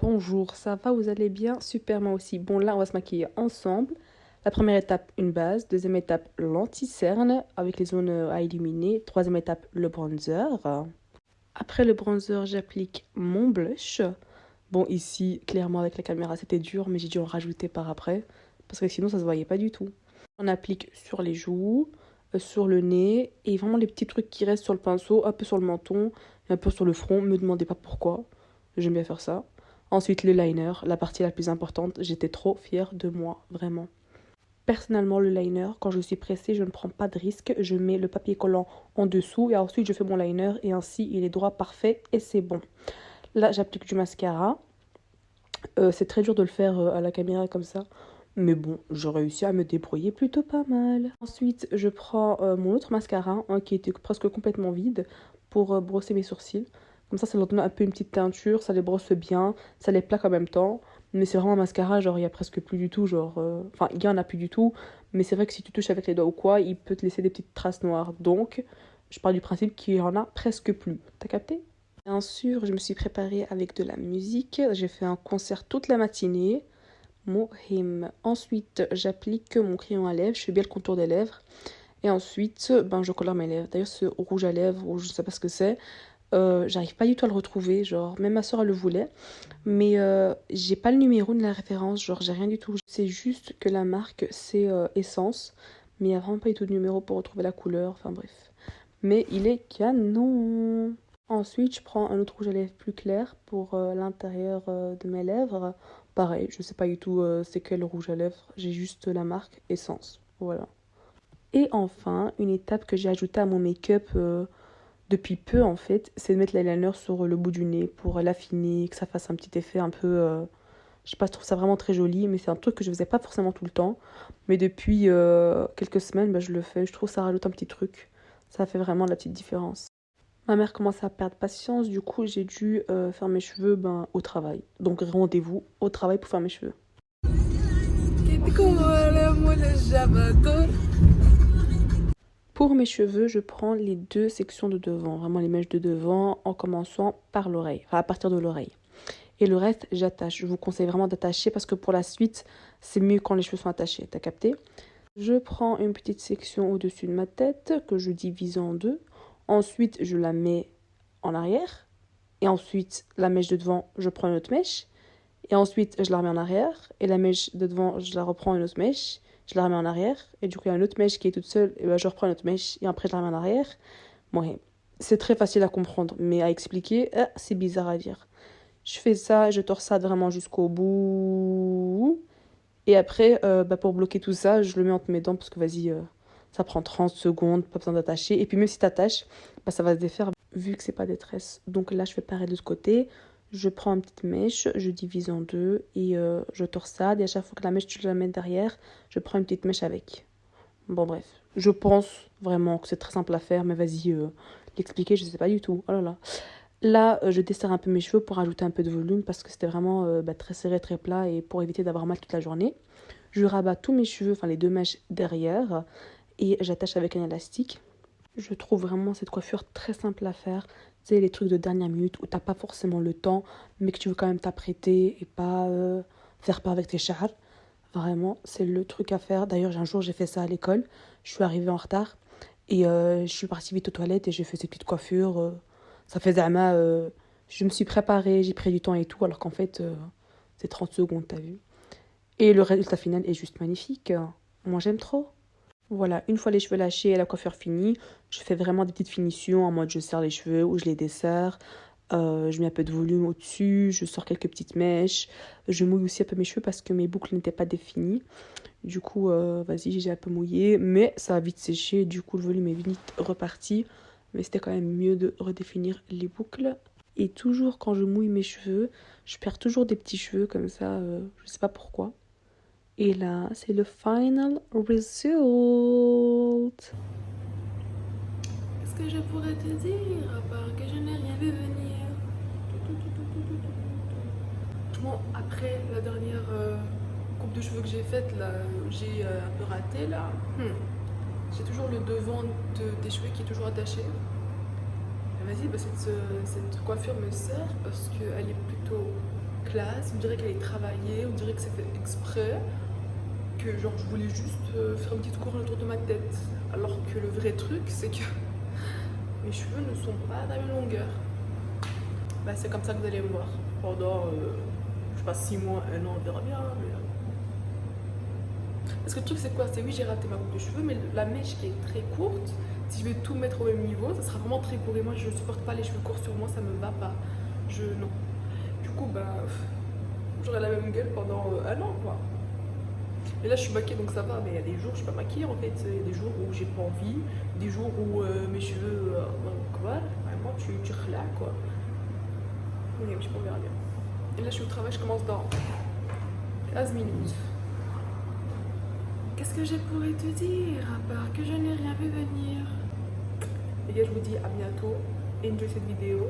Bonjour, ça va, vous allez bien? Super, moi aussi. Bon, là, on va se maquiller ensemble. La première étape, une base. Deuxième étape, l'anti-cerne avec les zones à illuminer. Troisième étape, le bronzer. Après le bronzer, j'applique mon blush. Bon, ici, clairement, avec la caméra, c'était dur, mais j'ai dû en rajouter par après. Parce que sinon, ça se voyait pas du tout. On applique sur les joues, sur le nez, et vraiment les petits trucs qui restent sur le pinceau, un peu sur le menton, et un peu sur le front. Me demandez pas pourquoi. J'aime bien faire ça. Ensuite, le liner, la partie la plus importante. J'étais trop fière de moi, vraiment. Personnellement, le liner, quand je suis pressée, je ne prends pas de risque. Je mets le papier collant en dessous et ensuite je fais mon liner et ainsi il est droit, parfait et c'est bon. Là, j'applique du mascara. C'est très dur de le faire à la caméra comme ça. Mais bon, j'ai réussi à me débrouiller plutôt pas mal. Ensuite, je prends mon autre mascara, hein, qui était presque complètement vide, pour brosser mes sourcils. Comme ça leur donne un peu une petite teinture, ça les brosse bien, ça les plaque en même temps. Mais c'est vraiment un mascara, genre il y a presque plus du tout, genre... Enfin, il y en a plus du tout, mais c'est vrai que si tu touches avec les doigts ou quoi, il peut te laisser des petites traces noires. Donc, je pars du principe qu'il y en a presque plus. T'as capté? Bien sûr, je me suis préparée avec de la musique. J'ai fait un concert toute la matinée. Mohim. Ensuite, j'applique mon crayon à lèvres. Je fais bien le contour des lèvres. Et ensuite, ben, je colore mes lèvres. D'ailleurs, ce rouge à lèvres, ou je sais pas ce que c'est, j'arrive pas du tout à le retrouver. Genre, même ma soeur, elle le voulait. Mais j'ai pas le numéro ni la référence. Genre, j'ai rien du tout. C'est juste que la marque, c'est Essence. Mais il n'y a vraiment pas du tout de numéro pour retrouver la couleur. Enfin, bref. Mais il est canon. Ensuite, je prends un autre rouge à lèvres plus clair pour l'intérieur de mes lèvres. Pareil, je sais pas du tout c'est quel rouge à lèvres. J'ai juste la marque Essence. Voilà. Et enfin, une étape que j'ai ajoutée à mon make-up depuis peu en fait, c'est de mettre l'eyeliner sur le bout du nez pour l'affiner, que ça fasse un petit effet un peu... je sais pas, je trouve ça vraiment très joli, mais c'est un truc que je faisais pas forcément tout le temps. Mais depuis quelques semaines, bah, je le fais. Je trouve que ça rajoute un petit truc. Ça fait vraiment la petite différence. Ma mère commence à perdre patience, du coup j'ai dû faire mes cheveux ben, au travail. Donc rendez-vous au travail pour faire mes cheveux. Pour mes cheveux, je prends les deux sections de devant, vraiment les mèches de devant, en commençant par l'oreille, enfin à partir de l'oreille. Et le reste, j'attache. Je vous conseille vraiment d'attacher parce que pour la suite, c'est mieux quand les cheveux sont attachés. T'as capté? Je prends une petite section au-dessus de ma tête que je divise en deux. Ensuite, je la mets en arrière. Et ensuite, la mèche de devant, je prends une autre mèche. Et ensuite, je la remets en arrière. Et la mèche de devant, je la reprends une autre mèche. Je la remets en arrière. Et du coup, il y a une autre mèche qui est toute seule. Et ben, je reprends une autre mèche. Et après, je la remets en arrière. Bon, c'est très facile à comprendre. Mais à expliquer, c'est bizarre à dire. Je fais ça, je torsade vraiment jusqu'au bout. Et après, bah, pour bloquer tout ça, je le mets entre mes dents parce que vas-y, ça prend 30 secondes, pas besoin d'attacher. Et puis même si t'attaches, bah, ça va se défaire vu que c'est pas des tresses. Donc là, je fais pareil de ce côté. Je prends une petite mèche, je divise en deux et je torsade. Et à chaque fois que la mèche, tu la mets derrière, je prends une petite mèche avec. Bon, bref. Je pense vraiment que c'est très simple à faire, mais vas-y, l'expliquer, je sais pas du tout. Oh là là. Là, je desserre un peu mes cheveux pour ajouter un peu de volume parce que c'était vraiment bah, très serré, très plat et pour éviter d'avoir mal toute la journée. Je rabats tous mes cheveux, enfin les deux mèches derrière et j'attache avec un élastique. Je trouve vraiment cette coiffure très simple à faire. Tu sais, les trucs de dernière minute où t'as pas forcément le temps mais que tu veux quand même t'apprêter et pas faire peur avec tes chars. Vraiment, c'est le truc à faire. D'ailleurs, un jour, j'ai fait ça à l'école. Je suis arrivée en retard et je suis partie vite aux toilettes et j'ai fait cette petite coiffure. Ça fait zama. Je me suis préparée, j'ai pris du temps et tout, alors qu'en fait, c'est 30 secondes, t'as vu. Et le résultat final est juste magnifique. Moi, j'aime trop. Voilà, une fois les cheveux lâchés et la coiffure finie, je fais vraiment des petites finitions en mode je serre les cheveux ou je les desserre. Je mets un peu de volume au-dessus, je sors quelques petites mèches. Je mouille aussi un peu mes cheveux parce que mes boucles n'étaient pas définies. Du coup, vas-y, j'ai un peu mouillé, mais ça a vite séché. Du coup, le volume est vite reparti. Mais c'était quand même mieux de redéfinir les boucles. Et toujours quand je mouille mes cheveux, je perds toujours des petits cheveux comme ça, je sais pas pourquoi. Et là, c'est le final result. Qu'est-ce que je pourrais te dire à part que je n'ai rien vu venir? Bon, après la dernière coupe de cheveux que j'ai faite, là, j'ai un peu raté là. J'ai toujours le devant des cheveux qui est toujours attaché. Et vas-y, bah, cette coiffure me sert parce qu'elle est plutôt classe, on dirait qu'elle est travaillée, on dirait que c'est fait exprès, que genre je voulais juste faire une petite couronne autour de ma tête. Alors que le vrai truc, c'est que mes cheveux ne sont pas de la même longueur. Bah, c'est comme ça que vous allez me voir pendant, je sais pas, 6 mois, 1 an, on verra bien. Mais... Parce que le truc, c'est quoi? C'est oui, j'ai raté ma coupe de cheveux, mais la mèche qui est très courte, si je vais tout mettre au même niveau, ça sera vraiment très court. Et moi, je supporte pas les cheveux courts sur moi, ça me va pas. Non. Du coup, bah, j'aurai la même gueule pendant 1 an, quoi. Et là, je suis maquillée, donc ça va, mais il y a des jours, je suis pas maquillée en fait. Il y a des jours où j'ai pas envie, des jours où mes cheveux, donc voilà, vraiment, tu relâches, quoi. Mais je sais pas, on verra bien. Et là, je suis au travail, je commence dans 15 minutes. Qu'est-ce que je pourrais te dire à part que je n'ai rien vu venir? Les gars, je vous dis à bientôt. Enjoy cette vidéo.